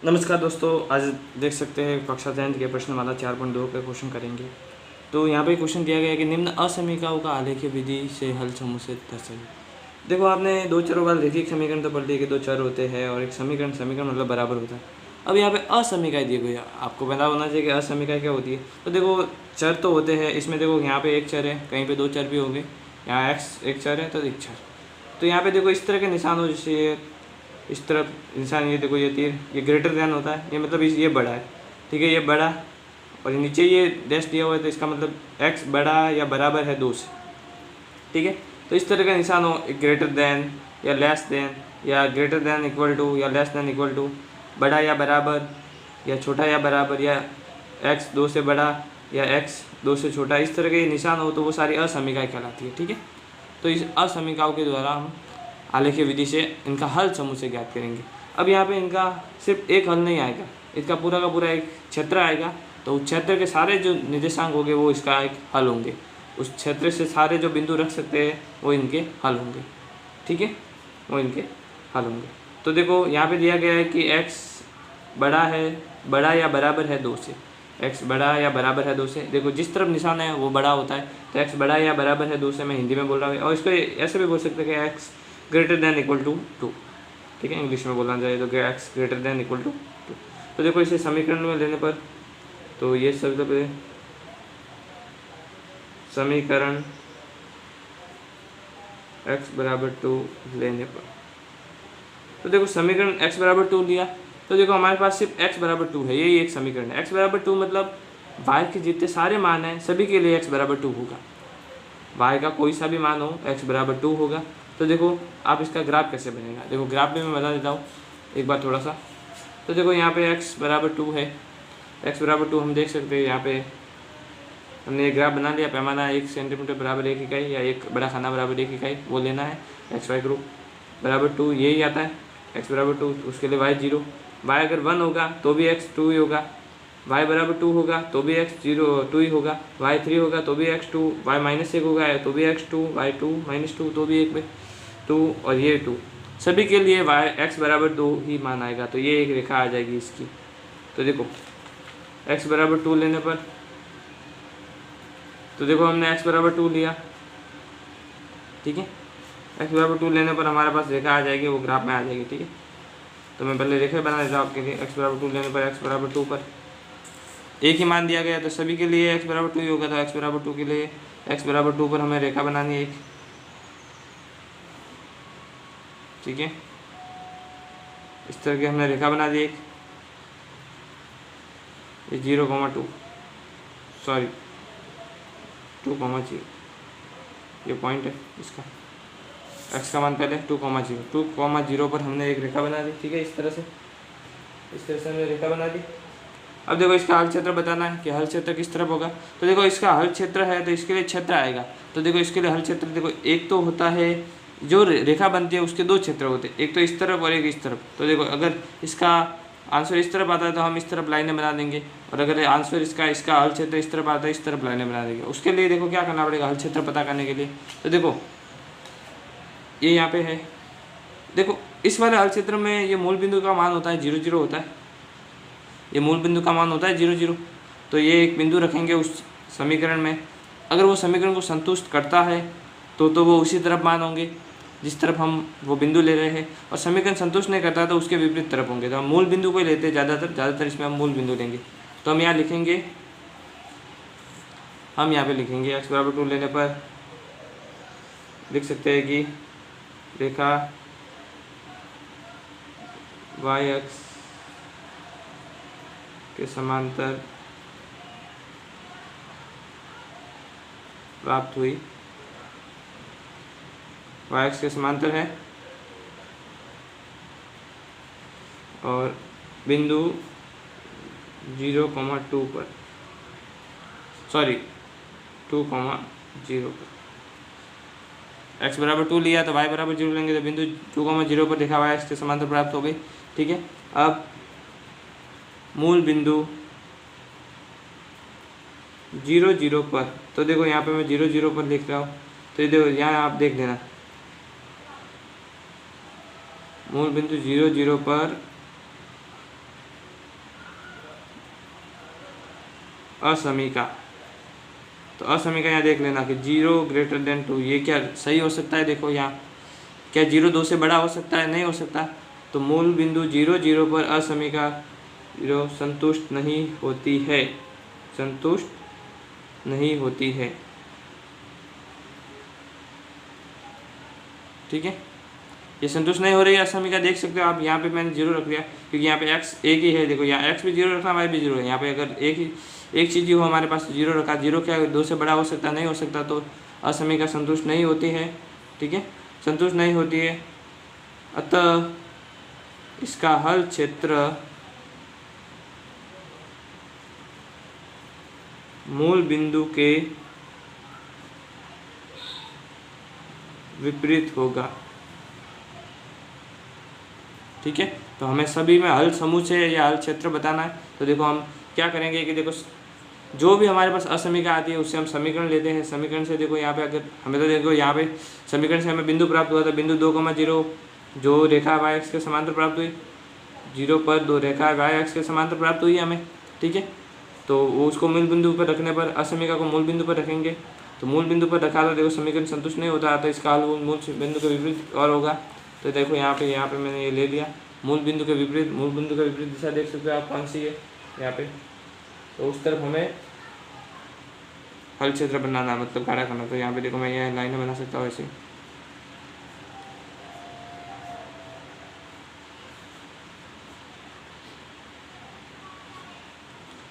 नमस्कार दोस्तों, आज देख सकते हैं कक्षा 10 के प्रश्नमाला 4.2 का क्वेश्चन करेंगे। तो यहाँ पे क्वेश्चन दिया गया है कि निम्न असमीकाओं का आलेखीय विधि से हल समूह से दर्शाइए। देखो, आपने दो चरों वाले रैखिक समीकरण तो पढ़ लिए कि दो चर होते हैं और एक समीकरण मतलब बराबर होता है। अब यहाँ पे असमीकाई दी गई है, आपको पता होना चाहिए कि असमीकाई क्या होती है। तो देखो, चर तो होते हैं, इसमें देखो यहाँ पे एक चर है, कहीं पे दो चर भी होंगे। यहाँ एक्स एक चर है तो एक चर। तो यहाँ पे देखो इस तरह के निशान हो, जैसे इस तरफ निशान, ये देखो ये तीर, ये ग्रेटर दैन होता है, ये मतलब ये बड़ा है, ठीक है, ये बड़ा। और नीचे ये डैश दिया हुआ है तो इसका मतलब x बड़ा या बराबर है 2 से, ठीक है। तो इस तरह का निशान हो, ग्रेटर दैन या लेस दैन या ग्रेटर दैन इक्वल टू या लेस दैन इक्वल टू, बड़ा या बराबर या छोटा या बराबर, या x 2 से बड़ा या x 2 से छोटा, इस तरह के निशान हो तो वो सारी असमीकाएँ कहलाती है, ठीक है। तो इस असमीकाओं के द्वारा हम आलेखीय विधि से इनका हल समूह से ज्ञात करेंगे। अब यहाँ पे इनका सिर्फ एक हल नहीं आएगा, इसका पूरा का पूरा एक क्षेत्र आएगा। तो उस क्षेत्र के सारे जो निर्देशांक होंगे वो इसका एक हल होंगे। उस क्षेत्र से सारे जो बिंदु रख सकते हैं वो इनके हल होंगे, ठीक है, वो इनके हल होंगे। तो देखो यहाँ पे दिया गया है कि x बड़ा या बराबर है 2 से, x बड़ा या बराबर है 2 से। देखो जिस तरफ निशान है वो बड़ा होता है, तो x बड़ा या बराबर है 2 से, मैं हिंदी में बोल रहा हूँ। और इसको ऐसे भी बोल सकते हैं कि x greater than equal to 2, ठीक है, इंग्लिश में बोलना चाहिए तो x greater than equal to 2। तो देखो इसे समीकरण में लेने पर, तो ये सबसे पहले समीकरण x बराबर 2 लेने पर, तो देखो समीकरण x बराबर 2 लिया, तो देखो हमारे पास सिर्फ x बराबर 2 है, यही एक समीकरण है। x बराबर 2 मतलब y के जितने सारे मान हैं सभी के लिए x बराबर 2 होगा। y का कोई सा भी मान हो x बराबर 2 होगा। तो देखो आप इसका ग्राफ कैसे बनेगा, देखो ग्राफ में मैं बता देता हूँ एक बार थोड़ा सा। तो देखो यहाँ पे x बराबर 2 है, x बराबर 2 हम देख सकते हैं। यहाँ पे हमने एक ग्राफ बना लिया, पैमाना 1 सेंटीमीटर बराबर 1 इकाई या एक बड़ा खाना बराबर 1 इकाई वो लेना है। एक्स वाई ग्रुप बराबर 2 यही आता है, x बराबर 2, उसके लिए y 0, y अगर 1 होगा तो भी x 2 ही होगा, y बराबर 2 होगा तो भी x 2 ही होगा, y 3 होगा तो भी x 2, y -1 होगा तो भी x 2, y 2 -2 तो भी 1 2, और ये 2, सभी के लिए x बराबर 2 ही मान आएगा। तो ये एक रेखा आ जाएगी इसकी। तो देखो x बराबर 2 लेने पर, तो देखो हमने x बराबर 2 लिया, ठीक है। x बराबर 2 लेने पर हमारे पास रेखा आ जाएगी, वो ग्राफ में आ जाएगी, ठीक है। तो मैं पहले रेखा बना देता हूँ आपके लिए। x बराबर 2 लेने पर x बराबर 2 पर एक ही मान दिया गया तो सभी के लिए x बराबर 2 ही होगा। तो x बराबर 2 के लिए x बराबर 2 पर हमें रेखा बनानी है एक, ठीक है। इस तरह की हमने रेखा बना दी एक, ये 0,2 सॉरी 2,0, ये पॉइंट है इसका, x का मान पहले 2,0 पर हमने एक रेखा बना दी, ठीक है। इस तरह से हमने रेखा बना दी। अब देखो इसका हल क्षेत्र बताना है कि हल क्षेत्र किस तरफ होगा। तो देखो इसका हल क्षेत्र है तो इसके लिए क्षेत्र आएगा। तो देखो इसके लिए हल क्षेत्र, देखो एक तो होता है जो रेखा बनती है उसके दो क्षेत्र होते हैं, एक तो इस तरफ और एक इस तरफ। तो देखो अगर इसका आंसर इस तरफ आता है तो हम इस तरफ लाइनें बना देंगे, और अगर आंसर इसका हल क्षेत्र इस तरफ आता है इस तरफ लाइनें बना देंगे। उसके लिए देखो क्या करना पड़ेगा हल क्षेत्र पता करने के लिए। तो देखो ये यहाँ पे है, देखो इस वाले हल क्षेत्र में ये मूल बिंदु का मान होता है 0 0 होता है, ये मूल बिंदु का मान होता है 0 0। तो ये एक बिंदु रखेंगे उस समीकरण में, अगर वो समीकरण को संतुष्ट करता है तो वो उसी तरफ मान होंगे जिस तरफ हम वो बिंदु ले रहे हैं, और समीकरण संतुष्ट नहीं करता तो उसके विपरीत तरफ होंगे। तो हम मूल बिंदु को ही लेते हैं ज़्यादातर इसमें हम मूल बिंदु लेंगे। तो हम यहाँ लिखेंगे, हम यहाँ पे लिखेंगे x बराबर 2 लेने पर लिख सकते हैं कि रेखा y अक्ष के समांतर प्राप्त हुई, y अक्ष के समांतर है और बिंदु 0,2 पर, सॉरी 2,0 पर, x बराबर 2 लिया तो y बराबर 0 लेंगे तो बिंदु 2,0 पर देखा y अक्ष के समांतर प्राप्त हो गई, ठीक है। अब मूल बिंदु 0 0 पर, तो देखो यहाँ पे मैं 0 0 पर लिख रहा हूँ, तो ये देखो यहाँ आप देख लेना मूल बिंदु 0 0 पर असमीका। तो असमीका यहाँ देख लेना कि 0 ग्रेटर देन 2, ये क्या सही हो सकता है? देखो यहाँ क्या 0 2 से बड़ा हो सकता है? नहीं हो सकता। तो मूल बिंदु 0 0 पर असमीका 0 संतुष्ट नहीं होती है, संतुष्ट नहीं होती है। ठीक है, ये संतुष्ट नहीं हो रही है असमीका। देख सकते हो आप, यहाँ पे मैंने 0 रख दिया क्योंकि यहाँ पे x एक ही है। देखो यहाँ x भी 0 रखना, y भी 0 है। यहाँ पे अगर एक चीज़ ही हो हमारे पास, 0 रखा। 0 क्या 2 से बड़ा हो सकता? नहीं हो सकता। तो असमीका संतुष्ट नहीं होती है। ठीक है, संतुष्ट नहीं होती है। अतः इसका हल क्षेत्र मूल बिंदु के विपरीत होगा। ठीक है, तो हमें सभी में हल समुच्चय या हल क्षेत्र बताना है। तो देखो हम क्या करेंगे कि देखो जो भी हमारे पास असमीका आती है उससे हम समीकरण लेते हैं। समीकरण से देखो यहाँ पे अगर हमें तो देखो यहाँ पे समीकरण से हमें बिंदु प्राप्त हुआ था, बिंदु 2,0 जो रेखा y अक्ष के समांतर प्राप्त हुई। 0 पर 2 रेखा y अक्ष के समांतर प्राप्त हुई हमें। ठीक है, तो उसको मूल बिंदु पर रखने पर असमीका को मूल बिंदु पर रखेंगे। तो मूल बिंदु पर रखा तो देखो समीकरण संतुष्ट नहीं होता, तो इसका हल मूल बिंदु के विपरीत और होगा। तो देखो यहाँ पे मैंने ये ले लिया मूल बिंदु के विपरीत। मूल बिंदु के विपरीत दिशा देख सकते हो आप कौन सी है यहाँ पे। तो उस तरफ हमें हल क्षेत्र बनाना, मतलब गाढ़ा करना। तो यहाँ पे देखो मैं ये लाइनें बना सकता हूँ ऐसे।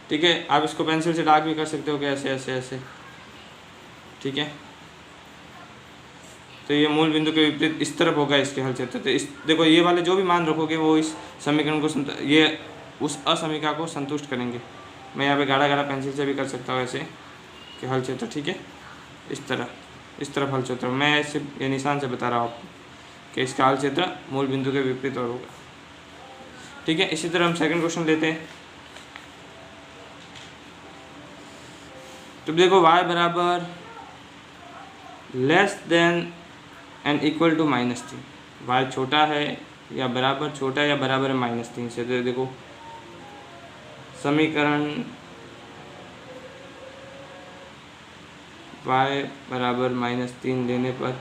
ठीक है, आप इसको पेंसिल से डार्क भी कर सकते हो कि ऐसे ऐसे ऐसे। ठीक है, तो ये मूल बिंदु के विपरीत इस तरफ होगा इसके हल क्षेत्र। तो इस देखो ये वाले जो भी मान रखोगे वो इस समीकरण को ये उस असमीका को संतुष्ट करेंगे। मैं यहाँ पे गाढ़ा गाढ़ा पेंसिल से भी कर सकता हूँ ऐसे कि हल क्षेत्र। ठीक है, इस तरफ हल क्षेत्र मैं ऐसे ये निशान से बता रहा हूँ आपको कि इसका हल क्षेत्र मूल बिंदु के विपरीत और होगा। ठीक है, इसी तरह हम सेकंड क्वेश्चन लेते हैं। तो देखो y बराबर less than and equal to -3, y छोटा है या बराबर, छोटा या बराबर है -3 से। तो देखो समीकरण y बराबर -3 लेने पर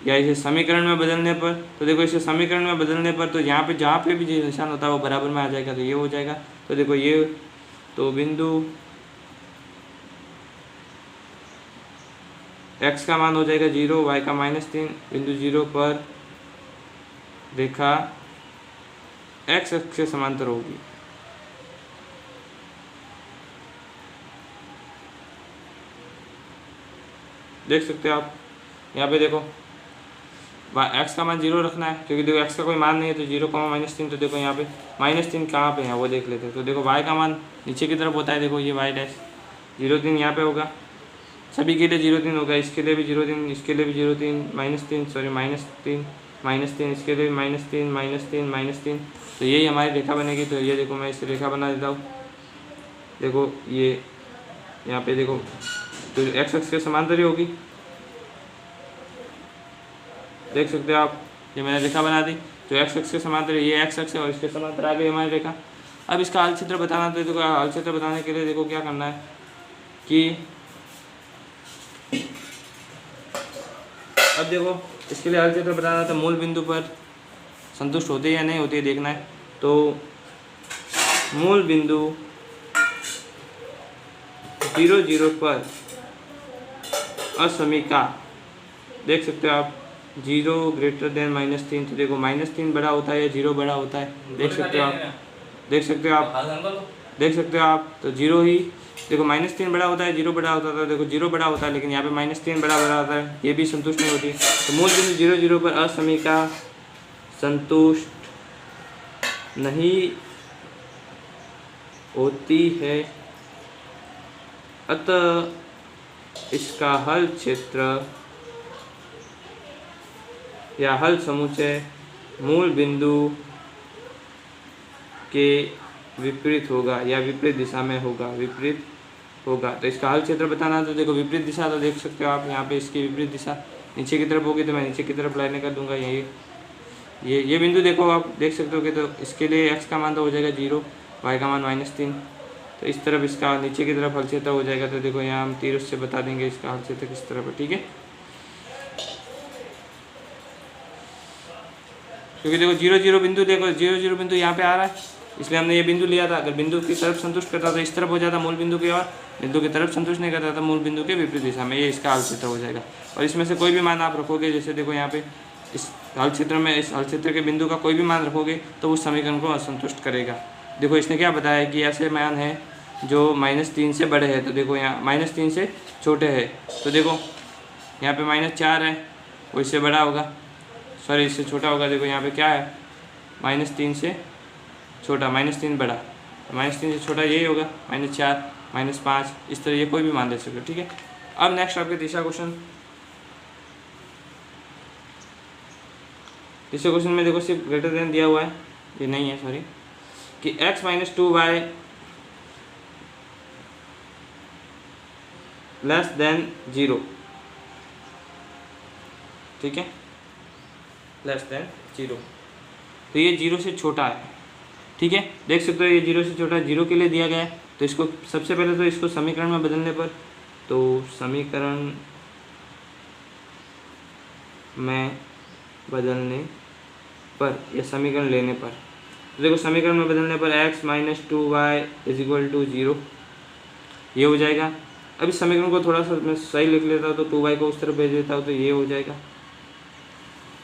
या इसे समीकरण में बदलने पर, तो देखो इसे समीकरण में बदलने पर तो यहाँ पे जहाँ पे भी जो निशान होता है वो बराबर में आ जाएगा। तो ये हो जाएगा। तो देखो ये तो बिंदु x का मान हो जाएगा 0, y का -3। बिंदु 0 पर रेखा x अक्ष से समांतर होगी। देख सकते हो आप यहाँ पे देखो x का मान 0 रखना है क्योंकि देखो x का कोई मान नहीं है। तो 0, -3। तो देखो यहाँ पे -3 कहाँ पे है वो देख लेते हैं। तो देखो y का मान नीचे की तरफ होता है। देखो ये y डैश 0,3 यहाँ पे होगा, सभी के लिए 0,3 होगा। इसके लिए भी 0,3, इसके लिए भी 0,3, -3 सॉरी -3, इसके लिए -3, -3। तो यही हमारी रेखा बनेगी। तो ये देखो मैं इस रेखा बना देता हूँ। देखो ये यहाँ पे देखो तो x अक्ष के समांतर ही होगी। देख सकते हो आप, ये मैंने रेखा बना दी। तो x अक्ष के समांतर, ये x अक्ष है और इसके समांतर आ गई हमारी रेखा। अब इसका हल क्षेत्र बताना। तो देखो हल क्षेत्र बताने के लिए देखो क्या करना है कि अब देखो इसके लिए हल क्षेत्र बताना था, मूल बिंदु पर संतुष्ट होती है या नहीं होती है देखना है। तो मूल बिंदु 0 0 पर असमीका देख सकते हो आप 0 ग्रेटर देन -3। तो देखो -3 बड़ा होता है या 0 बड़ा होता है, देख सकते हो आप, देख सकते हो आप। तो 0 ही देखो -3 बड़ा होता है, 0 बड़ा होता है। देखो 0 बड़ा होता है लेकिन यहाँ पे -3 बड़ा होता है, ये भी संतुष्ट नहीं होती। तो मूल बिंदु 0 0 पर असमीका संतुष्ट नहीं होती है। अतः इसका हल क्षेत्र या हल समुच्चय मूल बिंदु के विपरीत होगा या विपरीत दिशा में होगा, विपरीत होगा। तो इसका हल क्षेत्र बताना। तो देखो विपरीत दिशा तो देख सकते हो आप यहाँ पे, इसकी विपरीत दिशा नीचे की तरफ होगी। तो मैं नीचे की तरफ लाइनें कर दूंगा। ये बिंदु देखो आप देख सकते हो कि तो इसके लिए x का मान तो हो जाएगा 0, y का मान -3। तो इस तरफ इसका नीचे की तरफ हल क्षेत्र हो जाएगा। तो देखो यहाँ हम तीर उससे बता देंगे इसका हल क्षेत्र किस तरफ है, ठीक है। क्योंकि देखो 0 0 बिंदु, देखो 0 0 बिंदु यहाँ पे आ रहा है, इसलिए हमने ये बिंदु लिया था। अगर बिंदु की तरफ संतुष्ट करता तो इस तरफ हो जाता मूल बिंदु की ओर, बिंदु की तरफ संतुष्ट नहीं करता था मूल बिंदु के विपरीत दिशा में, ये इसका हल क्षेत्र हो जाएगा। और इसमें से कोई भी मान आप रखोगे, जैसे देखो यहाँ पे इस हल क्षेत्र में, इस हल क्षेत्र के बिंदु का कोई भी मान रखोगे तो उस समीकरण को असंतुष्ट करेगा। देखो इसने क्या बताया कि ऐसे मान है जो -3 से बड़े हैं, तो देखो यहाँ -3 से छोटे हैं, तो देखो यहाँ पे -4 है, वो इससे बड़ा होगा, सॉरी इससे छोटा होगा। देखो यहाँ पे क्या है, -3 से छोटा, -3 बड़ा, -3 से छोटा यही होगा, -4 -5, इस तरह ये कोई भी मान दे सकते हो, ठीक है। अब नेक्स्ट आपके तीसरा क्वेश्चन में देखो सिर्फ ग्रेटर देन दिया हुआ है, ये नहीं है सॉरी, कि x - 2y लेस देन 0, ठीक है, लेस देन 0, तो ये 0 से छोटा है, ठीक है। देख सकते हो ये 0 से छोटा 0 के लिए दिया गया है, तो इसको सबसे पहले तो इसको समीकरण में बदलने पर, तो समीकरण में बदलने पर या समीकरण लेने पर, तो देखो समीकरण में बदलने पर x - 2y = 0 ये हो जाएगा। अब इस समीकरण को थोड़ा सा मैं सही लिख लेता हूँ, तो 2y को उस तरफ भेज देता हूँ, तो ये हो जाएगा।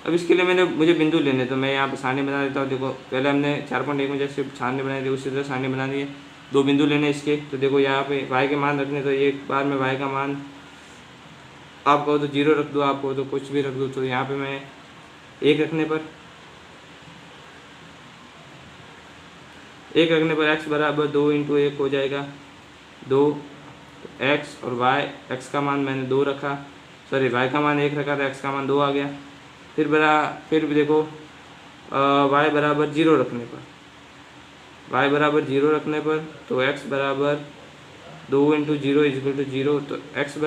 अब इसके लिए मुझे बिंदु लेने, तो मैं यहाँ पर सारणी बना देता हूँ। देखो पहले हमने 4.1 में जैसे सारणी बनाई थी उसी तरह सारणी बना दी है। 2 बिंदु लेने इसके, तो देखो यहाँ पे y के मान रखने, तो एक बार में y का मान आप कहो तो 0 रख दो, आप कहो तो कुछ भी रख दो। तो यहाँ पे मैं 1 रखने पर x बराबर 2 × 1 हो जाएगा 2, तो x और y, x का मान मैंने 2 रखा, सॉरी y का मान 1 रखा था, x का मान 2 आ गया। फिर देखो y बराबर 0 रखने पर, तो x बराबर 2 × 0 = 0, तो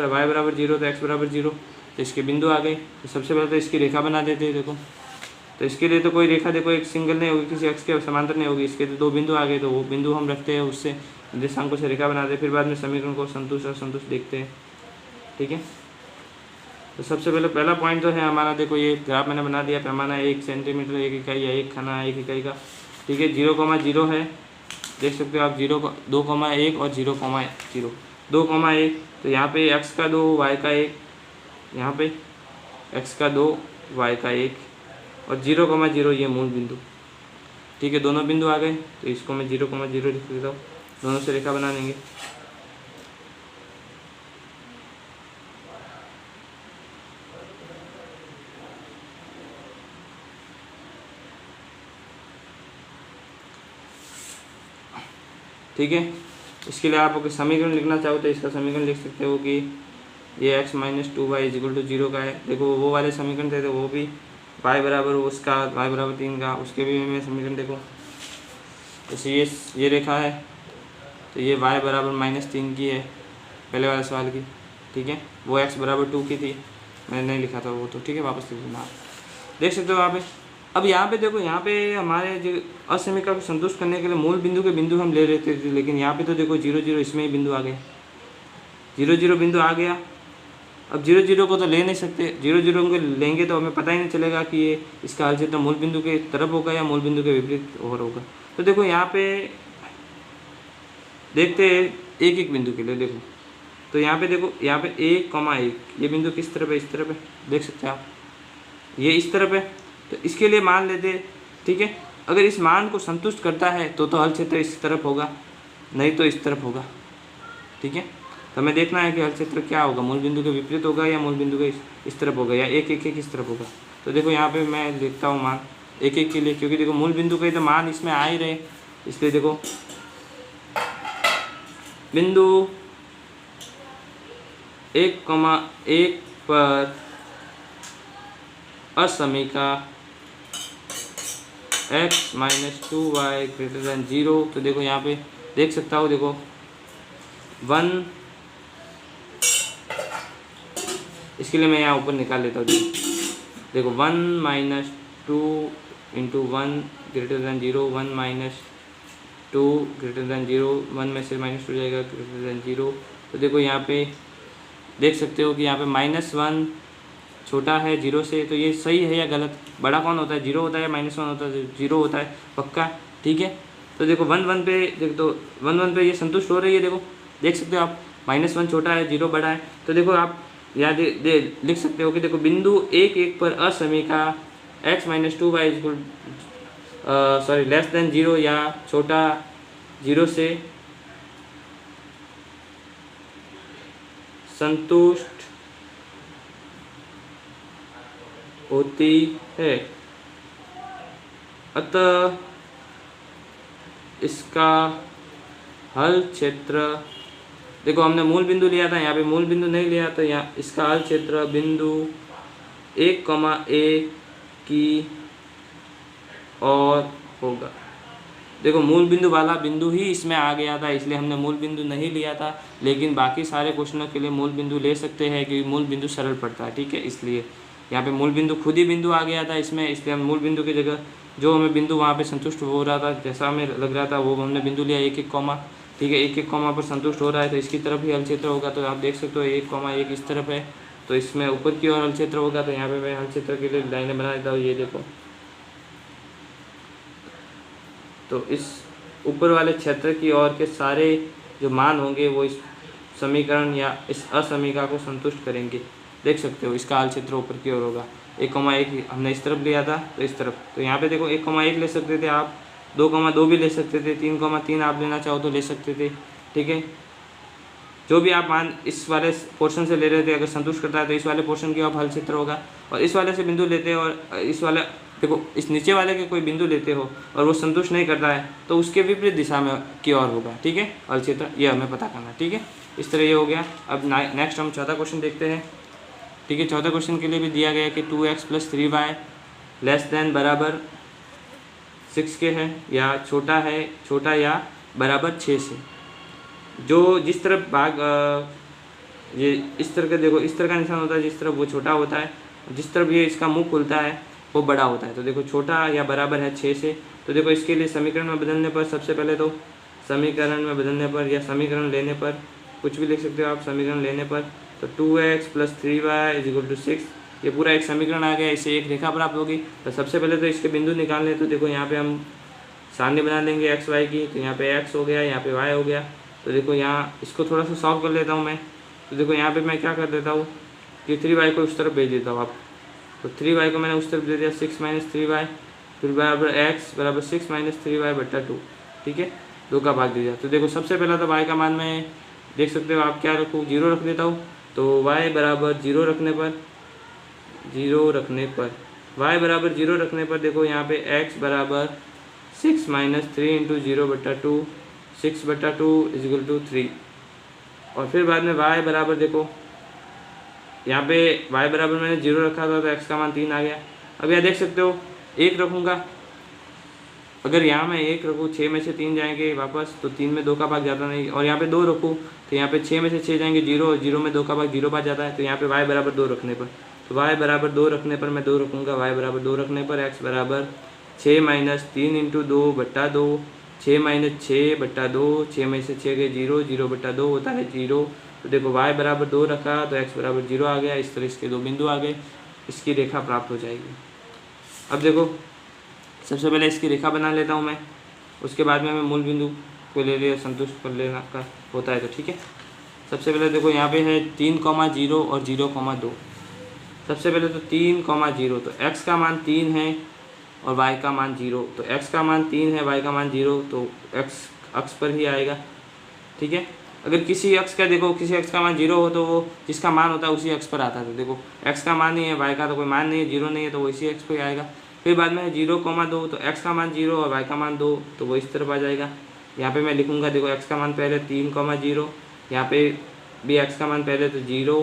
y बराबर 0, तो x बराबर 0, तो इसके बिंदु आ गए। तो सबसे पहले तो इसकी रेखा बना देते हैं। देखो तो इसके लिए तो कोई रेखा देखो एक सिंगल नहीं होगी, किसी x के समांतर नहीं होगी, इसके तो 2 बिंदु आ गए, तो वो बिंदु हम रखते हैं, उससे निर्देशांकों से रेखा बनाते हैं, फिर बाद में समीकरण को संतुष्ट असंतुष्ट देखते हैं, ठीक है। तो सबसे पहले पहला पॉइंट तो है हमारा, देखो ये ग्राफ मैंने बना दिया, पैमाना 1 सेंटीमीटर 1 इकाई या 1 खाना 1 इकाई का, ठीक है। 0,0 है, देख सकते हो आप 2,1 और 0,0, 2,1, तो यहाँ पे x का 2 y का 1, यहाँ पे x का 2 y का 1 और 0,0 ये मूल बिंदु, ठीक है। दोनों बिंदु आ गए, तो इसको मैं 0,0 लिख देता हूँ, दोनों से रेखा बना लेंगे। ठीक है, इसके लिए आप अगर समीकरण लिखना चाहो तो इसका समीकरण लिख सकते हो कि ये x - 2y = 0 का है। देखो वो वाले समीकरण थे, तो वो भी y बराबर उसका, y बराबर 3 का, उसके भी मैं समीकरण देखो, जैसे ये रेखा है, तो ये y बराबर -3 की है पहले वाले सवाल की, ठीक है। वो x बराबर 2 की थी, मैंने नहीं लिखा था वो, तो ठीक है, वापस लिख देना, देख सकते हो यहाँ पे। अब यहाँ पे देखो, यहाँ पे हमारे जो असमीका को संतुष्ट करने के लिए मूल बिंदु के बिंदु हम ले लेते थे, लेकिन यहाँ पे तो देखो 0 0 इसमें ही बिंदु आ गए, 0 0 बिंदु आ गया। अब 0 0 को तो ले नहीं सकते, 0 0 को लेंगे तो हमें पता ही नहीं चलेगा कि ये इसका हल क्षेत्र मूल बिंदु के तरफ होगा या मूल बिंदु के विपरीत और होगा। तो देखो यहाँ पे देखते हैं एक एक बिंदु के लिए। देखो तो यहाँ पे देखो, यहाँ पे 1,1 ये बिंदु किस तरफ है, इस तरफ है, देख सकते हैं आप, ये इस तरफ है, तो इसके लिए मान लेते हैं, ठीक है। अगर इस मान को संतुष्ट करता है तो हल क्षेत्र इस तरफ होगा, नहीं तो इस तरफ होगा, ठीक है। तो हमें देखना है कि हल क्षेत्र क्या होगा, मूल बिंदु के विपरीत होगा या मूल बिंदु के इस तरफ होगा या 1 1 1 इस तरफ होगा। तो देखो यहाँ पे मैं लिखता हूँ मान 1 1 के लिए, क्योंकि देखो मूल बिंदु के तो मान इसमें आ ही रहे, इसलिए देखो बिंदु 1,1 पर असमीका x - 2y > 0, तो देखो यहाँ पे देख सकता हूँ, देखो 1, इसके लिए मैं यहाँ ऊपर निकाल लेता हूँ। देखो 1 - 2 × 1 > 0, 1 - टू ग्रेटर दैन जीरो, 1 में से -2 जाएगा ग्रेटर दैन जीरो। तो देखो यहाँ पे देख सकते हो कि यहाँ पे -1 छोटा है जीरो से, तो ये सही है या गलत? बड़ा कौन होता है, जीरो होता है या -1 होता है? जीरो होता है पक्का, ठीक है। तो देखो 1 पे देखो, तो 1 पे ये संतुष्ट हो रही है। देखो देख सकते हो आप, -1 छोटा है, जीरो बड़ा है। तो देखो आप यहाँ लिख सकते हो कि देखो बिंदु 1 पर असमीका x - 2y less than zero या छोटा जीरो से संतुष्ट होती है, अतः इसका हल क्षेत्र, देखो हमने मूल बिंदु लिया था, यहाँ पे मूल बिंदु नहीं लिया, तो यहाँ इसका हल क्षेत्र बिंदु 1,a की और होगा। देखो मूल बिंदु वाला बिंदु ही इसमें आ गया था, इसलिए हमने मूल बिंदु नहीं लिया था, लेकिन बाकी सारे क्वेश्चनों के लिए मूल बिंदु ले सकते हैं क्योंकि मूल बिंदु सरल पड़ता है, ठीक है। इसलिए यहाँ पे मूल बिंदु खुद ही बिंदु आ गया था इसमें, इसलिए हम मूल बिंदु की जगह जो हमें बिंदु वहाँ पे संतुष्ट हो रहा था, जैसा हमें लग रहा था वो हमने बिंदु लिया 1,1 कॉमा, ठीक है। 1,1 कॉमा पर संतुष्ट हो रहा है तो इसकी तरफ ही हल क्षेत्र होगा। तो आप देख सकते हो 1,1 इस तरफ है, तो इसमें ऊपर की ओर हल क्षेत्र होगा। तो यहाँ पे मैं हल क्षेत्र के लिए लाइनें बना देता हूँ, ये देखो। तो इस ऊपर वाले क्षेत्र की ओर के सारे जो मान होंगे वो इस समीकरण या इस असमीका को संतुष्ट करेंगे। देख सकते हो इसका हल क्षेत्र ऊपर की ओर होगा। 1,1 हमने इस तरफ लिया था तो इस तरफ, तो यहाँ पे देखो 1,1 ले सकते थे आप, 2,2 भी ले सकते थे, 3,3 आप लेना चाहो तो ले सकते थे, ठीक है। जो भी आप मान इस वाले पोर्शन से ले रहे थे, अगर संतुष्ट करता है तो इस वाले पोर्शन की आप हल क्षेत्र होगा। और इस वाले से बिंदु लेते हो और इस वाले देखो इस नीचे वाले के कोई बिंदु लेते हो और वो संतुष्ट नहीं करता है तो उसके विपरीत दिशा में की ओर होगा, ठीक है, हल क्षेत्र। ये हमें पता करना है, ठीक है। इस तरह ये हो गया। अब नेक्स्ट हम चौथा क्वेश्चन देखते हैं, ठीक है। चौथा क्वेश्चन के लिए भी दिया गया है कि 2x + 3y लेस देन बराबर 6 के है या छोटा या बराबर 6 से। जो जिस तरफ भाग ये इस तरह का देखो इस तरह का निशान होता है, जिस तरफ वो छोटा होता है, जिस तरफ ये इसका मुंह खुलता है वो बड़ा होता है। तो देखो छोटा या बराबर है 6 से। तो देखो इसके लिए समीकरण में बदलने पर, सबसे पहले तो समीकरण में बदलने पर या समीकरण लेने पर, कुछ भी लिख सकते हो आप समीकरण लेने पर। तो 2x + 3y = 6, ये पूरा एक समीकरण आ गया, इससे एक रेखा प्राप्त होगी। तो सबसे पहले तो इसके बिंदु निकाल लें। तो देखो यहाँ पे हम सारणी बना लेंगे x y की। तो यहाँ पे x हो गया, यहाँ पे y हो गया। तो देखो यहाँ इसको थोड़ा सा सॉल्व कर लेता हूँ मैं। तो देखो यहाँ पे मैं क्या कर देता हूँ कि 3y को उस तरफ भेज देता हूँ आप। तो 3y को मैंने उस तरफ दे दिया, 6 - 3y, फिर बराबर x बराबर 6 - 3y/2, ठीक है, 2 का भाग दे दिया। तो देखो सबसे पहला तो y का मान मैं देख सकते हो आप क्या रखूँ, 0 रख देता हूँ। तो y बराबर 0 रखने पर y बराबर 0 रखने पर देखो यहाँ पे x बराबर 6 - 3 × 0/2, 6/2 = 3। और फिर बाद में y बराबर देखो यहाँ पे y बराबर मैंने 0 रखा था तो x का मान 3 आ गया। अब यहाँ देख सकते हो 1 रखूँगा, अगर यहाँ मैं 1 रखूँ 6 में से 3 जाएंगे वापस, तो 3 में 2 का भाग जाता नहीं। और यहाँ पे 2 रखूँ तो यहाँ पे 6 में से 6 जाएंगे 0, और 0 में 2 का भाग 0 पास जाता है। तो यहाँ पे y बराबर 2 रखने पर, तो y बराबर 2 रखने पर मैं 2 रखूँगा, y बराबर 2 रखने पर x बराबर 6 - 3 × 2/2, 6 - 6/2, 6 में से 6 गए 0, 0/2 होता है 0। तो देखो y बराबर 2 रखा तो x बराबर 0 आ गया। इस तरह इसके 2 बिंदु आ गए, इसकी रेखा प्राप्त हो जाएगी। अब देखो सबसे पहले इसकी रेखा बना लेता हूँ मैं, उसके बाद में मैं मूल बिंदु को ले लिया, संतुष्ट कर लेना का होता है तो ठीक है। सबसे पहले देखो यहाँ पे है 3,0 और 0,2। सबसे पहले तो 3,0, तो x का मान 3 है और y का मान 0। तो x का मान 3 है, y का मान 0, तो x अक्ष पर ही आएगा, ठीक है। अगर किसी अक्ष का देखो किसी अक्ष का मान 0 हो तो वो जिसका मान होता है उसी अक्ष पर आता है। तो देखो x का मान नहीं है, y का तो कोई मान नहीं है, 0 नहीं है, तो वो इसी अक्ष पर आएगा। फिर बाद में है 0,2, तो x का मान 0 और y का मान 2, तो वो इस तरफ आ जाएगा। यहाँ पे मैं लिखूँगा देखो x का मान पहले 3,0, यहाँ पे भी x का मान पहले तो 0,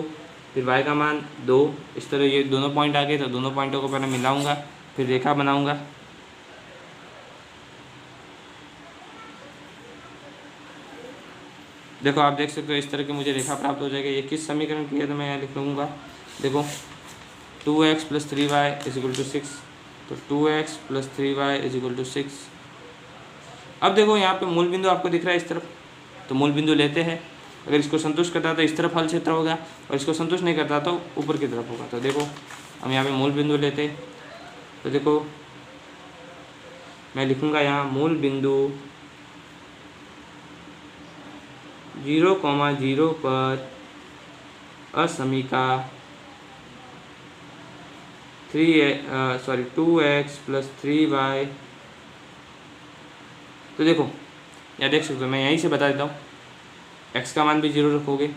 फिर y का मान 2। इस तरह ये दोनों पॉइंट आ गए, तो दोनों पॉइंटों को पहले मिलाऊंगा, फिर रेखा बनाऊंगा। देखो आप देख सकते हो इस तरह की मुझे रेखा प्राप्त हो जाएगी। ये किस समीकरण की है तो मैं यहाँ लिख लूँगा, देखो 2x + 3y = 6, तो 2x + 3y = 6, अब देखो यहाँ पे मूल बिंदु आपको दिख रहा है इस तरफ, तो मूल बिंदु लेते हैं। अगर इसको संतुष्ट करता है तो इस तरफ हल क्षेत्र होगा, और इसको संतुष्ट नहीं करता तो ऊपर की तरफ होगा। तो देखो हम यहाँ पे मूल बिंदु लेते हैं, तो देखो मैं लिखूँगा यहाँ मूल बिंदु 0,0 पर असमीका 2x + 3y। तो देखो यहाँ देख सकते हो, मैं यहीं से बता देता हूँ, x का मान भी 0 रखोगे,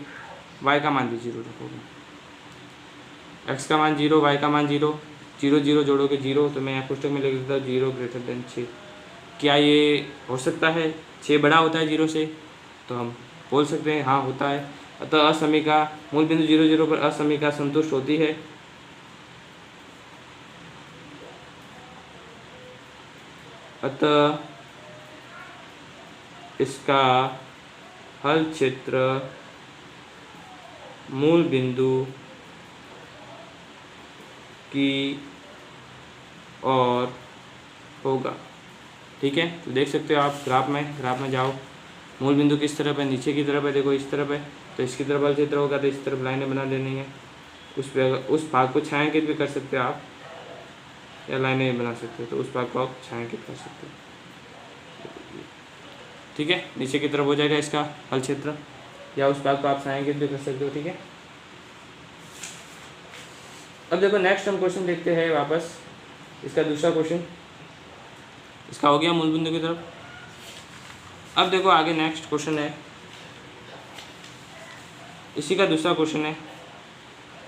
y का मान भी 0 रखोगे। x का मान 0, y का मान 0, 0 0 जोड़ोगे 0, तो मैं यहाँ पुस्तक में लिख देता हूँ 0 > 6। क्या ये हो सकता है 6 बड़ा होता है 0 से? तो हम बोल सकते हैं हाँ होता है। अतः असमीका मूल बिंदु 0 0 पर असमीका संतुष्ट होती है। अतः इसका हल क्षेत्र मूल बिंदु की ओर होगा। ठीक है, तो देख सकते हो आप ग्राफ में जाओ, मूल बिंदु किस तरफ है? नीचे की तरफ है, देखो इस तरफ है, तो इसकी तरफ हल क्षेत्र होगा, तो इस तरफ लाइनें बना देनी है। उस भाग को छायांकित भी कर सकते हो आप, या लाइनें बना सकते हो, तो उस भाग को आप छायांकित कर सकते हो। ठीक है, नीचे की तरफ हो जाएगा इसका हल क्षेत्र, या उस भाग को आप छायांकित भी कर सकते हो। ठीक है, अब देखो नेक्स्ट हम क्वेश्चन देखते हैं वापस, इसका दूसरा क्वेश्चन, इसका हो गया मूल बिंदु की तरफ। अब देखो आगे नेक्स्ट क्वेश्चन है, इसी का दूसरा क्वेश्चन है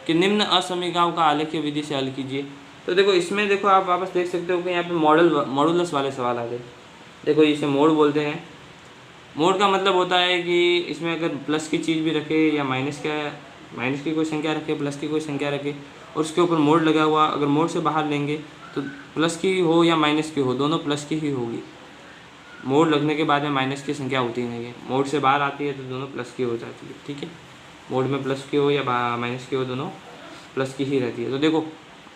कि निम्न असमीकाओं का आलेखीय विधि से हल कीजिए। तो देखो इसमें देखो आप वापस देख सकते हो कि यहाँ पे मॉडुलस वाले सवाल आ गए। देखो इसे मोड बोलते हैं। मोड का मतलब होता है कि इसमें अगर प्लस की चीज़ भी रखे या माइनस की कोई संख्या रखे, प्लस की कोई संख्या रखे, और उसके ऊपर मोड लगा हुआ, अगर मोड से बाहर लेंगे तो प्लस की हो या माइनस की हो, दोनों प्लस की ही होगी। मोड लगने के बाद में माइनस की संख्या होती नहीं है, मोड से बाहर आती है तो दोनों प्लस की हो जाती है। ठीक है, मोड में प्लस की हो या माइनस की हो, दोनों प्लस की ही रहती है। तो देखो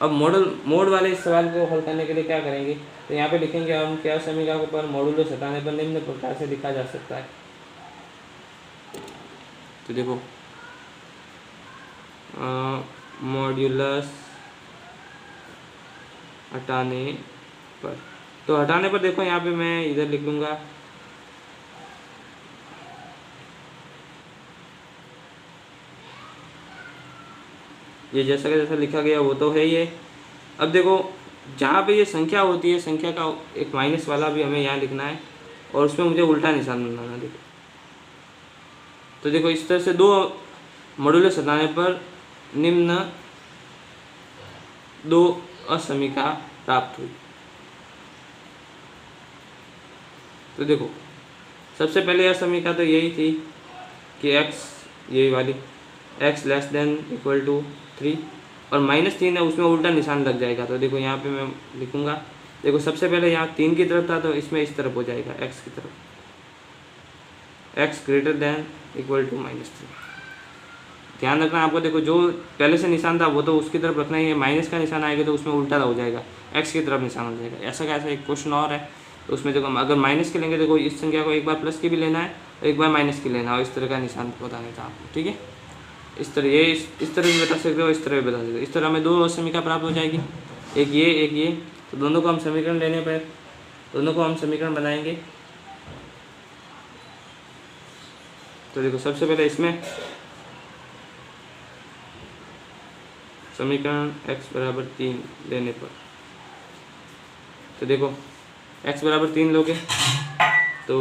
अब मोड वाले इस सवाल को हल करने के लिए क्या करेंगे, तो यहाँ पे लिखेंगे हम क्या समीकरण को पर मॉडुलस हटाने पर निम्न प्रकार से लिखा जा सकता है। तो देखो मॉड्यूलस हटाने पर, तो हटाने पर देखो यहाँ पे मैं इधर लिख लूँगा ये जैसा का जैसा लिखा गया वो तो है ये। अब देखो जहाँ पे ये संख्या होती है, संख्या का एक माइनस वाला भी हमें यहाँ लिखना है, और उसमें मुझे उल्टा निशान बनाना। देखो तो देखो इस तरह से दो मॉडुलस हटाने पर निम्न दो असमीका प्राप्त हुई। तो देखो सबसे पहले असमीका तो यही थी कि x, ये वाली x < 3, और -3 है, उसमें उल्टा निशान लग जाएगा। तो देखो यहाँ पे मैं लिखूँगा, देखो सबसे पहले यहाँ 3 की तरफ था, तो इसमें इस तरफ हो जाएगा x की तरफ, x < -3। ध्यान रखना आपको, देखो जो पहले से निशान था वो तो उसकी तरफ रखना ही है, माइनस का निशान आएगा तो उसमें उल्टा हो जाएगा, x की तरफ निशान हो जाएगा। ऐसा का ऐसा एक क्वेश्चन और है, तो उसमें देखो अगर माइनस के लेंगे, देखो इस संख्या को एक बार प्लस की भी लेना है और एक बार माइनस की लेना है, और इस तरह का निशान बताने था आपको। ठीक है, इस तरह ये इस तरह भी बता सकते हो, इस तरह भी बता सकते हो। इस तरह हमें दो समीकरण प्राप्त हो जाएगी, एक ये, तो दोनों को हम समीकरण लेने पर दोनों को हम समीकरण बनाएंगे। तो देखो सबसे पहले इसमें समीकरण x = 3 लेने पर, तो देखो x = 3 लोगे तो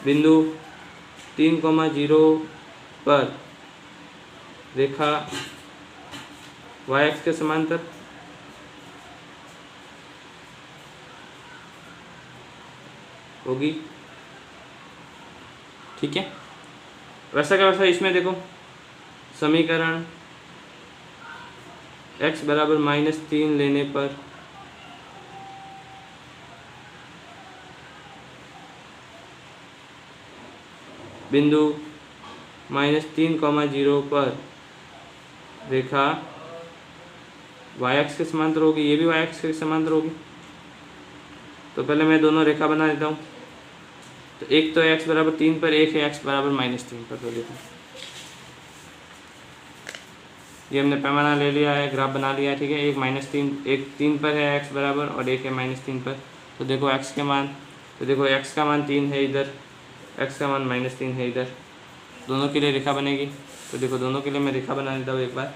बिंदु 3,0 पर रेखा y-अक्ष के समांतर होगी। ठीक है, वैसा का वैसा इसमें देखो समीकरण x = -3 लेने पर बिंदु -3,0 पर रेखा y-अक्ष के समांतर होगी, ये भी y-अक्ष के समांतर होगी। तो पहले मैं दोनों रेखा बना देता हूँ। तो एक तो x बराबर 3 पर, एक है x बराबर -3 पर। तो देखो ये हमने पैमाना ले लिया है, ग्राफ बना लिया है, ठीक है। एक 3 पर है x बराबर और एक है -3 पर। तो देखो x के मान, तो देखो x का मान 3 है इधर, x का मान -3 है इधर, दोनों के लिए रेखा बनेगी। तो देखो दोनों के लिए मैं रेखा बना देता हूँ एक बार,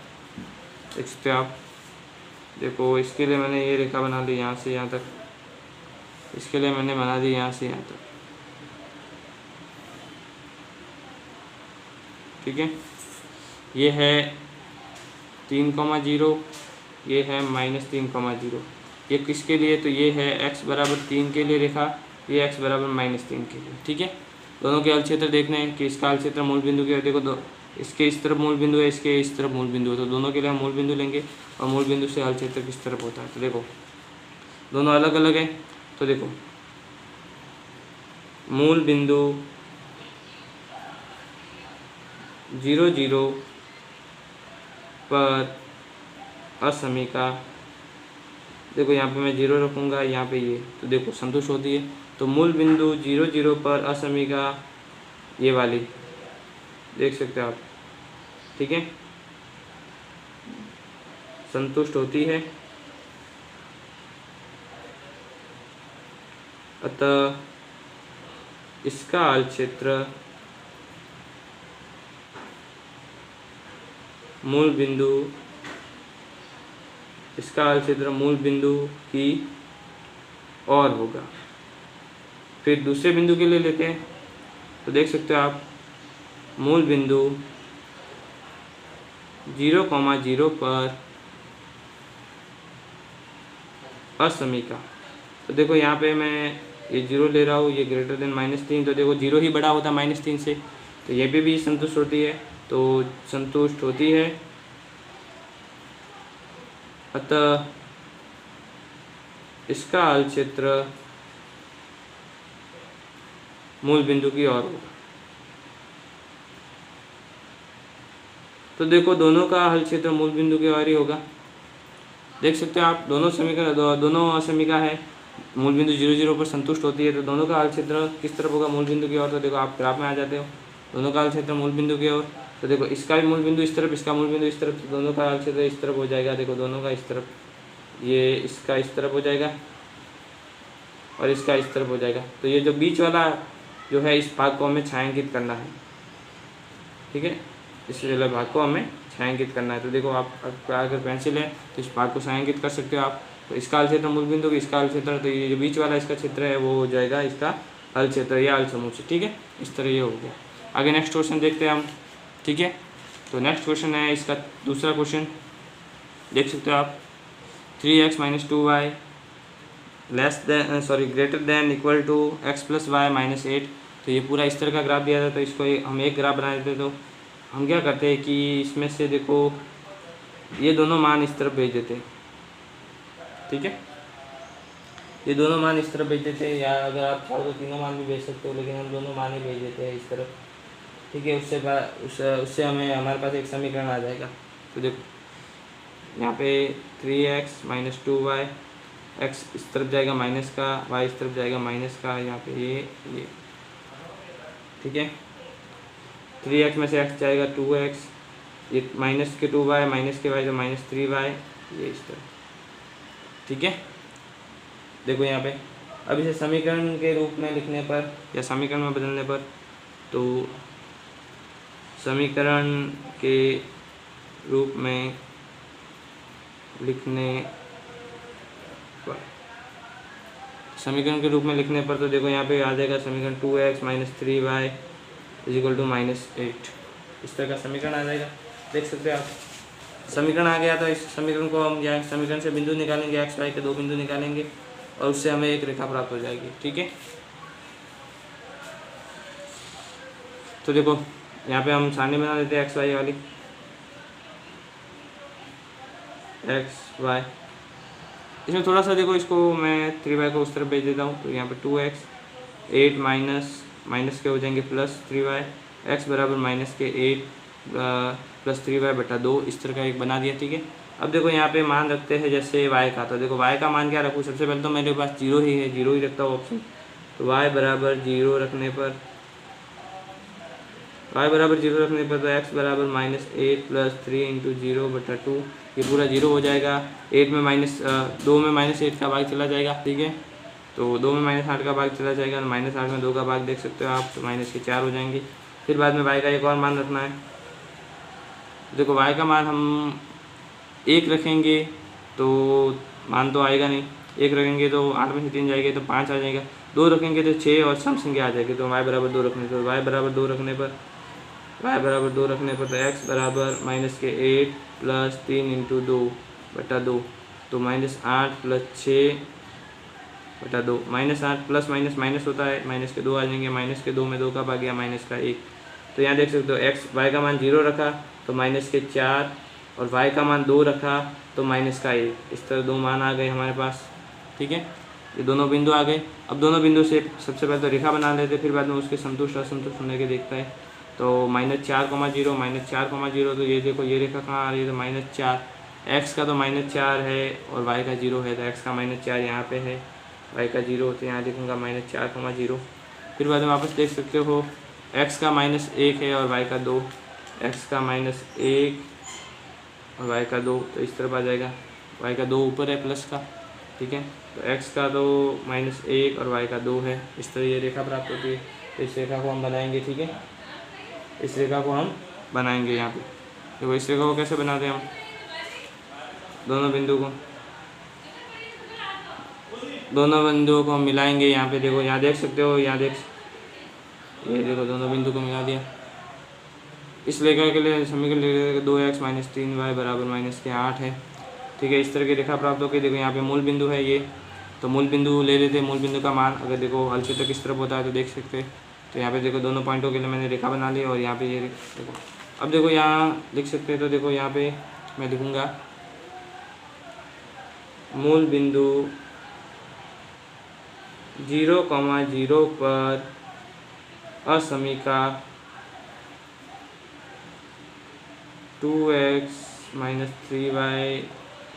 देख सकते हो आप। देखो इसके लिए मैंने ये रेखा बना ली यहाँ से यहाँ तक, इसके लिए मैंने बना दी यहाँ से यहाँ तक, ठीक है। ये है 3,0, ये है -3,0। ये किसके लिए, तो ये है x बराबर 3 के लिए रेखा, ये x बराबर -3 के लिए, ठीक है। दोनों के हल क्षेत्र देखने हैं कि इसका हल क्षेत्र मूल बिंदु के, देखो दो इसके इस तरफ मूल बिंदु है, इसके इस तरफ मूल बिंदु है। तो दोनों के लिए हम मूल बिंदु लेंगे और मूल बिंदु से हल क्षेत्र किस तरफ होता है। तो देखो दोनों अलग अलग है। तो देखो मूल बिंदु 0, 0 पर असमीका, देखो यहाँ पे मैं 0 रखूँगा, यहाँ पे ये, तो देखो संतुष्ट होती है। तो मूल बिंदु 0, 0 पर असमीका ये वाली, देख सकते हो आप, ठीक है, संतुष्ट होती है। अतः इसका हल क्षेत्र मूल बिंदु, इसका हल क्षेत्र मूल बिंदु की और होगा। फिर दूसरे बिंदु के लिए लेते हैं। तो देख सकते हो आप, मूल बिंदु 0, 0 पर असमीका। तो देखो यहाँ पे मैं ये 0 ले रहा हूँ, ये ग्रेटर देन -3, तो देखो 0 ही बड़ा होता -3 से, तो ये भी संतुष्ट होती है। तो संतुष्ट होती है, अतः इसका हल क्षेत्र मूल बिंदु की ओर होगा। तो देखो दोनों का हल क्षेत्र मूल बिंदु की ओर ही होगा, देख सकते हो आप। दोनों समीकरण, दोनों असमीका है, मूल बिंदु 0, 0 पर संतुष्ट होती है। तो दोनों का हल क्षेत्र किस तरफ होगा, मूल बिंदु की ओर। तो देखो आप ग्राफ में आ जाते हो, दोनों का हल क्षेत्र मूल बिंदु की ओर। तो देखो इसका भी मूल बिंदु इस तरफ, इसका मूल बिंदु इस तरफ, तो दोनों का हल क्षेत्र इस तरफ हो जाएगा। देखो दोनों का इस तरफ, ये इसका इस तरफ हो जाएगा और इसका इस तरफ हो जाएगा। तो ये जो बीच वाला जो है, इस भाग को हमें छायांकित करना है, ठीक है, इस वाले भाग को हमें छायांकित करना है। तो देखो आप अगर पेंसिल है तो इस भाग को छायांकित कर सकते हो आप। तो इसका हल क्षेत्र मूल बिंदु, इसका हल क्षेत्र, तो ये जो बीच वाला इसका क्षेत्र है वो हो जाएगा इसका हल क्षेत्र या हल समुच्चय, ठीक है। इस तरह ये हो गया। आगे नेक्स्ट क्वेश्चन देखते हैं हम, ठीक है। तो नेक्स्ट क्वेश्चन है इसका दूसरा क्वेश्चन, देख सकते हो आप। 3x - 2y greater than equal to x + y - 8। तो ये पूरा इस तरह का ग्राफ दिया था, तो इसको हम एक ग्राफ बना देते। तो हम क्या करते हैं कि इसमें से देखो ये दोनों मान इस तरफ भेज देते हैं, ठीक है, ये दोनों मान इस तरफ भेज देते हैं, या अगर आप चाहो तो तीनों मान भी भेज सकते हो, लेकिन हम दोनों मान ही भेज देते हैं इस तरफ, ठीक है। उससे हमें हमारे पास एक समीकरण आ जाएगा। तो देखो यहाँ पे 3x - 2y, x इस तरफ जाएगा माइनस का, y इस तरफ जाएगा माइनस का, यहाँ पे ये, ठीक है। 3x में से x जाएगा 2x, ये माइनस के 2y, माइनस के y तो -3y, ये इस तरह, ठीक है। देखो यहाँ पे अब इसे समीकरण के रूप में लिखने पर या समीकरण में बदलने पर, तो समीकरण के रूप में लिखने पर, समीकरण के रूप में लिखने पर तो देखो यहाँ पे आ जाएगा समीकरण 2x - 3y = -8। इस तरह का समीकरण आ जाएगा, देख सकते हैं आप। समीकरण आ गया तो इस समीकरण को हम या समीकरण से बिंदु निकालेंगे, x y के 2 बिंदु निकालेंगे और उससे हमें एक रेखा प्राप्त हो जाएगी, ठीक है। तो देखो यहाँ पे हम सारणी बना देते हैं x y वाली, x y। इसमें थोड़ा सा देखो, इसको मैं 3y को उस तरफ भेज देता हूँ। तो यहाँ पे 2x 8 माइनस के हो जाएंगे +3y, x बराबर -8 + 3y/2, इस तरह का एक बना दिया, ठीक है। अब देखो यहाँ पे मान रखते हैं जैसे y का, तो देखो y का मान क्या रखूँ, सबसे पहले तो मेरे पास 0 ही है, 0 ही रखता हूँ ऑप्शन। तो y बराबर 0 रखने पर तो x बराबर -8 + 3 × 0/2, ये पूरा 0 हो जाएगा। 8 में -2 में -8 का भाग चला जाएगा, ठीक है। तो 2 में -8 का भाग चला जाएगा, -8 में 2 का भाग देख सकते हो आप, तो -4 हो जाएंगे। फिर बाद में y का एक और मान रखना है। देखो y का मान हम 1 रखेंगे तो मान तो आएगा नहीं, 1 रखेंगे तो 8 में से 3 जाएंगे तो 5 आ जाएगा, 2 रखेंगे तो 6 और सम संख्या आ जाएगी। तो y बराबर 2 रखने पर y बराबर 2 रखने पर तो x बराबर -8 + 3 × 2/2, तो -8 + 6/2, -8 प्लस माइनस माइनस होता है, माइनस के 2 आ जाएंगे, -2 में 2 का भाग गया, -1। तो यहाँ देख सकते हो y का मान 0 रखा तो -4 और y का मान 2 रखा तो -1। इस तरह 2 मान आ गए हमारे पास, ठीक है। ये दोनों बिंदु आ गए। अब दोनों बिंदु से सबसे पहले तो रेखा बना लेते, फिर बाद में उसके संतुष्ट असंतुष्ट होने के देखता है। तो -4, 0 तो ये देखो ये रेखा कहाँ आ रही है, तो -4, x का तो -4 है और y का 0 है, तो x का -4 यहाँ पे है, y का 0, तो यहाँ लिखूँगा -4, 0। फिर बाद में वापस देख सकते हो x का -1 है और y का 2, x का -1 और y का 2, तो इस तरफ आ जाएगा, y का 2 ऊपर है प्लस का, ठीक है। तो x का तो -1 और y का 2 है, इस तरह ये रेखा प्राप्त होती है। तो इस रेखा को हम बनाएंगे, ठीक है, इस रेखा को हम बनाएंगे यहाँ पे। देखो इस रेखा को कैसे बनाते हैं हम, दोनों बिंदुओं को हम मिलाएंगे यहाँ पे। देखो यहाँ देख सकते हो, ये देखो दोनों बिंदु को मिला दिया। इस रेखा के लिए समीकरण लिख देंगे 2x - 3y बराबर -8 है, ठीक है। इस तरह की रेखा प्राप्त होगी। देखो यहाँ पे मूल बिंदु है ये, तो मूल बिंदु ले लेते हैं, मूल बिंदु का मान अगर देखो हल क्षेत्र किस तरफ होता है तो देख सकते हैं। तो यहाँ पे देखो दोनों पॉइंटों के लिए मैंने रेखा बना ली और यहाँ पे ये देखो। अब देखो यहाँ लिख सकते हैं, तो देखो यहाँ पे मैं लिखूँगा मूल बिंदु 0,0 पर असमीका 2x - 3y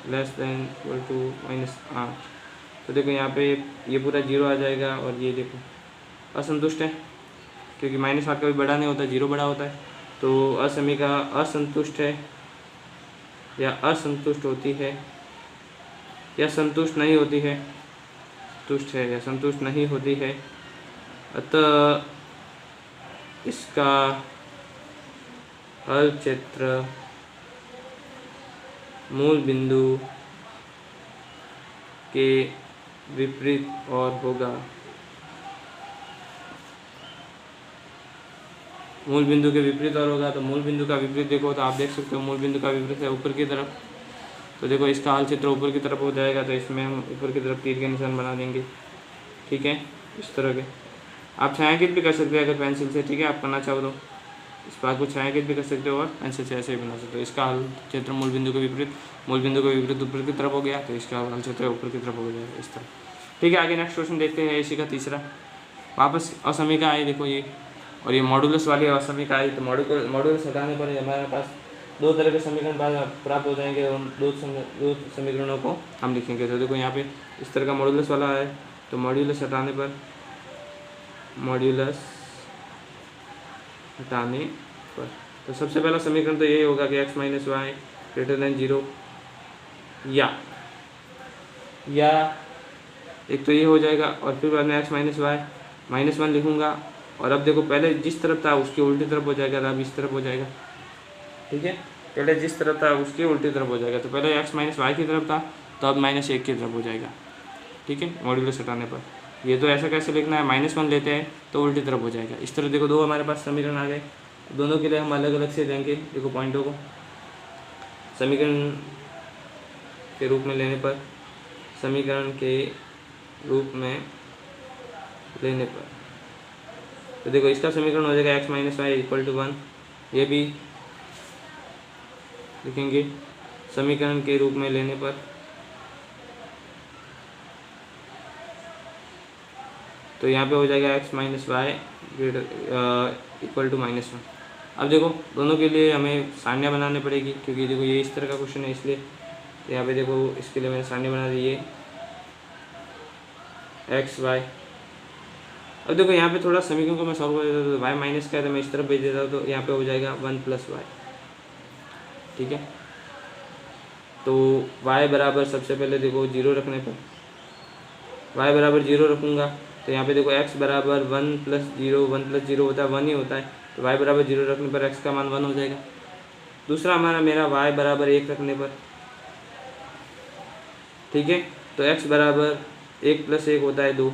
≤ -8। तो देखो यहाँ पे ये पूरा 0 आ जाएगा और ये देखो असंतुष्ट है, क्योंकि -8 कभी बड़ा नहीं होता, 0 बड़ा होता है। तो असमीका असंतुष्ट है या असंतुष्ट होती है या संतुष्ट नहीं होती है, तुष्ट है या संतुष्ट नहीं होती है। अतः इसका हल क्षेत्र मूल बिंदु के विपरीत और होगा। मूल बिंदु के विपरीत और होगा, तो मूल बिंदु का विपरीत देखो तो आप देख सकते हो मूल बिंदु का विपरीत है ऊपर की तरफ, तो देखो इसका हल क्षेत्र ऊपर की तरफ हो जाएगा। तो इसमें हम ऊपर की तरफ तीर के निशान बना देंगे, ठीक है, इस तरह के। आप छायांकित भी कर सकते हैं अगर पेंसिल से, ठीक है, आप करना चाहो तो इस बात को छायांकित भी कर सकते हो और पेंसिल से ऐसे ही बना सकते हो। इसका हल क्षेत्र मूल बिंदु के विपरीत ऊपर की तरफ हो गया, तो इसका हल क्षेत्र ऊपर की तरफ हो जाएगा इस तरह, ठीक है। आगे नेक्स्ट क्वेश्चन देखते हैं, इसी का तीसरा। वापस असमीका आई, देखो ये, और ये मॉडुलस वाली असमीका आई। तो मॉडुलस हटाने पर हमारे पास 2 तरह के समीकरण प्राप्त हो जाएंगे, और दो समीकरणों को हम लिखेंगे। तो देखो यहाँ पे इस तरह का मॉडुलस वाला है, तो मॉड्यूलस हटाने पर तो सबसे पहला समीकरण तो यही होगा कि x - y > 0, या एक तो ये हो जाएगा, और फिर बाद में x - y -1 लिखूँगा। और अब देखो पहले जिस तरफ था उसकी उल्टी तरफ हो जाएगा, अब इस तरफ हो जाएगा, ठीक है। पहले जिस तरफ था उसकी उल्टी तरफ हो जाएगा, तो पहले x - y की तरफ था, तो अब -1 की तरफ हो जाएगा, ठीक है, मॉड्यूलस हटाने पर। ये तो ऐसा कैसे लिखना है, -1 लेते हैं तो उल्टी तरफ हो जाएगा। इस तरह देखो 2 हमारे पास समीकरण आ गए। दोनों के लिए हम अलग अलग से देंगे, देखो पॉइंटों को समीकरण के रूप में लेने पर, तो देखो इसका समीकरण हो जाएगा x - y = 1, ये भी लिखेंगे समीकरण के रूप में लेने पर। तो यहाँ पे हो जाएगा x - y = -1। अब देखो दोनों के लिए हमें सारणी बनानी पड़ेगी, क्योंकि देखो ये इस तरह का क्वेश्चन है, इसलिए तो यहाँ पे देखो इसके लिए मैंने सारणी बना दी, ये एक्स वाई। अब देखो यहाँ पे थोड़ा समीकरण को मैं सॉल्व कर देता हूँ, तो वाई माइनस का है तो मैं इस तरफ भेज देता हूँ, तो यहाँ पे हो जाएगा 1 + वाई। ठीक है, तो y बराबर सबसे पहले देखो 0 रखने पर y बराबर 0 रखूँगा, तो यहाँ पे देखो x बराबर 1 + 0, 1 + 0 होता है 1 ही होता है, तो y बराबर 0 रखने पर x का मान 1 हो जाएगा। दूसरा हमारा मेरा y बराबर 1 रखने पर, ठीक है, तो x बराबर 1 + 1 होता है 2,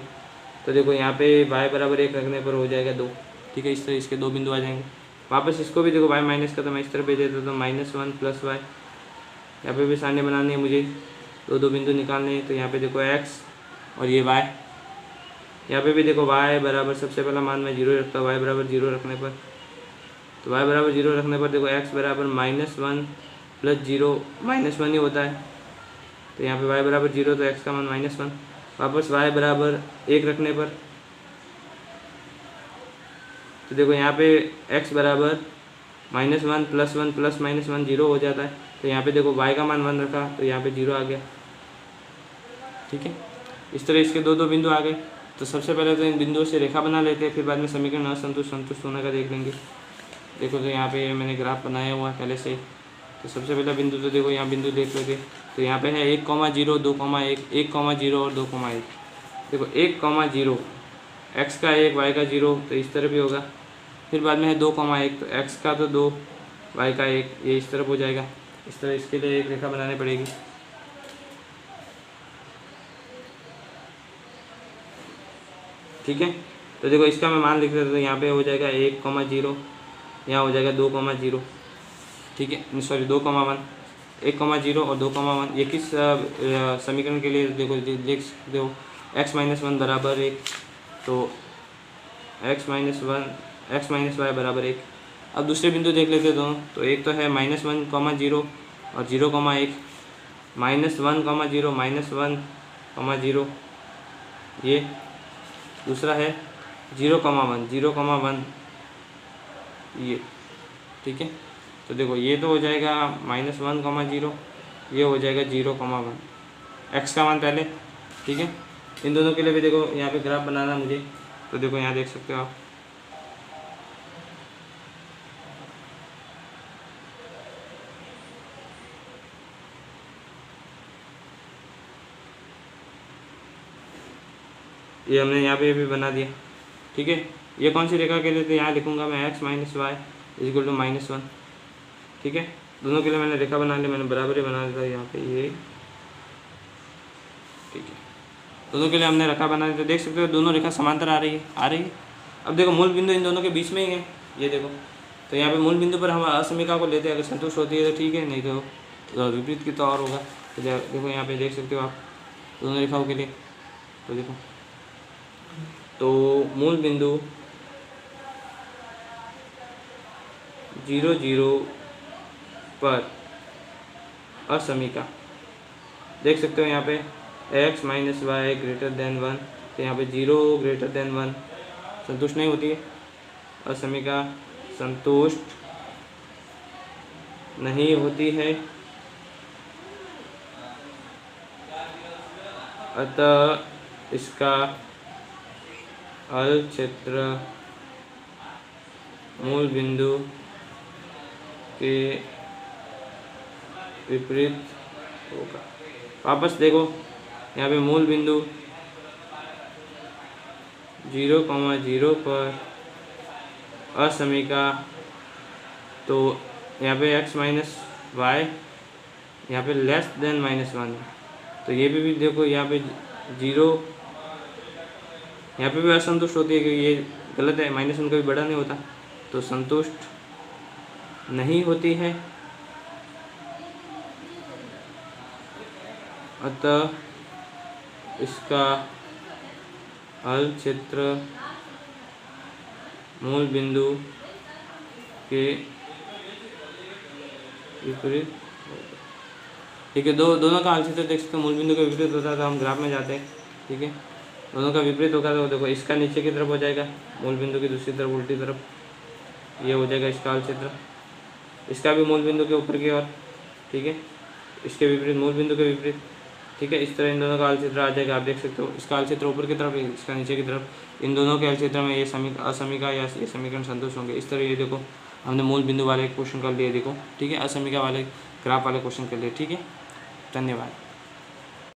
तो देखो यहाँ पे y बराबर 1 रखने पर हो जाएगा 2। ठीक है, इस तरह इसके 2 बिंदु आ जाएंगे। वापस इसको भी देखो y माइनस का, तो मैं इस तरह भेज देता हूँ, तो -1 + y। यहाँ पे भी सारणी बनानी है मुझे, दो बिंदु निकालने हैं, तो यहाँ पे देखो x और ये y। यहाँ पे भी देखो y बराबर सबसे पहला मान मैं 0 रखता हूँ, y बराबर 0 रखने पर, तो y बराबर 0 रखने पर देखो x बराबर -1 + 0 -1 ही होता है, तो यहाँ पे y बराबर 0, तो x का मान -1। वापस y बराबर 1 रखने पर, तो देखो यहाँ पे x बराबर -1 + 1 + -1 0 हो जाता है, तो यहाँ पे देखो y का मान 1 रखा, तो यहाँ पे 0 आ गया। ठीक है, इस तरह इसके दो बिंदु आ गए। तो सबसे पहले तो इन बिंदुओं से रेखा बना लेते हैं, फिर बाद में समीकरण संतुष्ट होने का देख लेंगे। देखो तो यहाँ पे मैंने ग्राफ बनाया हुआ है पहले से, तो सबसे पहला बिंदु तो देखो यहाँ बिंदु देख लेते, तो यहाँ पे है 1,0, 2,1, 1,0 और 2,1। देखो 1,0 x का 1 y का 0, तो इस तरह भी होगा। फिर बाद में है 2,1, तो x का तो 2 y का 1, ये इस तरफ हो जाएगा। इस तरह इसके लिए एक रेखा बनानी पड़ेगी। ठीक है, तो देखो इसका मैं मान लिख देता हूँ, तो यहाँ पे हो जाएगा 1,0, यहाँ हो जाएगा 2,0। ठीक है, सॉरी 2,1, 1,0 और 2,1। ये किस समीकरण के लिए देखो देख सकते हो, x - 1 बराबर 1, तो x - y बराबर 1। अब दूसरे बिंदु देख लेते दोनों, तो एक तो है -1,0 और 0,1, -1,0 -1,0, ये दूसरा है 0,1 ये। ठीक है, तो देखो ये तो हो जाएगा -1,0, ये हो जाएगा 0,1, x का मान पहले। ठीक है, इन दोनों के लिए भी देखो यहाँ पे ग्राफ बनाना मुझे, तो देखो यहाँ देख सकते हो आप, ये हमने यहाँ पे भी बना दिया। ठीक है, ये कौन सी रेखा के लिए, तो यहाँ लिखूँगा मैं x - y = -1। ठीक है, दोनों के लिए मैंने रेखा बना ली, मैंने बराबरी बना दिया यहाँ पे ये। ठीक है, दोनों के लिए हमने रेखा बना दी, तो देख सकते हो दोनों रेखा समांतर आ रही है। अब देखो मूल बिंदु इन दोनों के बीच में ही है, ये देखो, तो यहाँ पे मूल बिंदु पर हम असमीका को लेते हैं, अगर संतुष्ट होती है तो ठीक है, नहीं तो विपरीत की तो और होगा। तो देखो यहाँ पे देख सकते हो आप दोनों रेखाओं के लिए, तो देखो, तो मूल बिंदु 0, 0 पर असमीका देख सकते हो, यहाँ पे x - y > 1, तो यहाँ पे 0 > 1 संतुष्ट नहीं होती है, असमीका संतुष्ट नहीं होती है, अतः इसका हल क्षेत्र मूल बिंदु के विपरीत होगा। वापस देखो यहाँ पे मूल बिंदु 0,0 पर असमीका, तो यहाँ पे x - y यहाँ पे <−1 है, तो ये भी देखो यहाँ पे 0, यहाँ पे भी असंतुष्ट होती है, क्योंकि ये गलत है, -1 कभी बड़ा नहीं होता, तो संतुष्ट नहीं होती है, अतः इसका हल क्षेत्र मूल बिंदु के विपरीत। ठीक है, दोनों का हल क्षेत्र देख सकते हो, मूल बिंदु के विपरीत होता है, तो हम ग्राफ में जाते हैं। ठीक है, दोनों का विपरीत होगा, तो देखो इसका नीचे की तरफ हो जाएगा, मूल बिंदु की दूसरी तरफ उल्टी तरफ, ये हो जाएगा इसका हल क्षेत्र, इसका भी मूल बिंदु के ऊपर की ओर। ठीक है, इसके विपरीत मूल बिंदु के विपरीत। ठीक है, इस तरह इन दोनों का आलचित्र आ जाएगा। आप देख सकते हो इसका आलचित्र ऊपर की तरफ है, इसका नीचे की तरफ। इन दोनों के आलचित्र में ये असमीका या ये समीकरण संतुष्ट होंगे। इस तरह ये देखो हमने मूल बिंदु वाले क्वेश्चन कर लिए, देखो ठीक है, असमीका वाले ग्राफ वाले क्वेश्चन कर लिए। ठीक है, धन्यवाद।